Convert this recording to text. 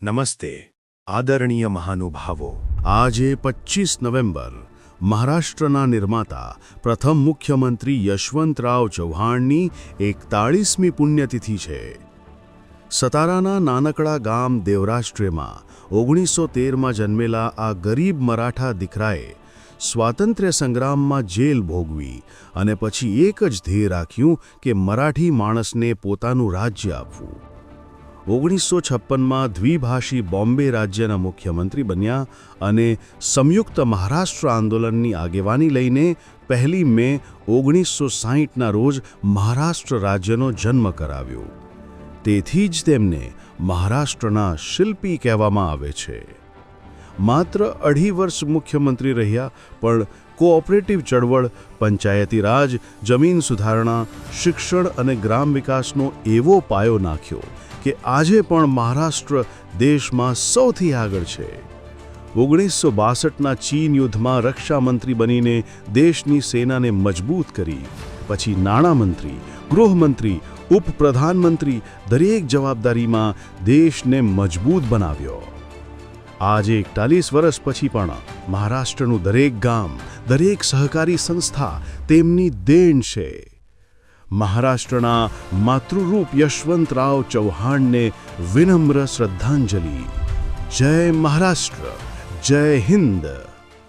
નમસ્તે આદરણીય મહાનુભાવો। આજે 25 નવેમ્બર મહારાષ્ટ્રના નિર્માતા પ્રથમ મુખ્યમંત્રી યશવંતરાવ ચૌહાણની 41મી પુણ્યતિથિ છે। સતારાના નાનકડા ગામ દેવરાષ્ટ્રમાં 1913માં જન્મેલા આ ગરીબ મરાઠા દીકરાએ સ્વાતંત્ર્ય સંગ્રામમાં જેલ ભોગવી અને પછી એક જ ધ્યેય રાખ્યું કે મરાઠી માણસને પોતાનું રાજ્ય આપવું। 1956માં દ્વિભાષી બોમ્બે રાજ્યના મુખ્યમંત્રી બન્યા અને સંયુક્ત મહારાષ્ટ્ર આંદોલનની આગેવાની લઈને 1 મે 1960ના રોજ મહારાષ્ટ્ર રાજ્યનો જન્મ કરાવ્યો। તેથી જ તેમને મહારાષ્ટ્રના શિલ્પી કહેવામાં આવે છે। માત્ર 2.5 વર્ષ મુખ્યમંત્રી રહ્યા, પણ કોઓપરેટિવ ચળવળ, પંચાયતી રાજ, જમીન સુધારણા, શિક્ષણ અને ગ્રામ વિકાસનો એવો પાયો નાખ્યો કે આજે પણ મહારાષ્ટ્ર દેશમાં સૌથી આગળ છે। 1962ના ચીન યુદ્ધમાં રક્ષામંત્રી બનીને દેશની સેનાને મજબૂત કરી, પછી નાણામંત્રી, ગૃહમંત્રી, ઉપપ્રધાનમંત્રી દરેક જવાબદારીમાં દેશને મજબૂત બનાવ્યો। આજે 41 વર્ષ પછી પણ મહારાષ્ટ્રનું દરેક ગામ, દરેક સહકારી સંસ્થા તેમની દેન છે। મહારાષ્ટ્રના માતૃરૂપ યશવંતરાવ ચૌહાણને વિનમ્ર શ્રદ્ધાંજલિ। જય મહારાષ્ટ્ર, જય હિન્દ।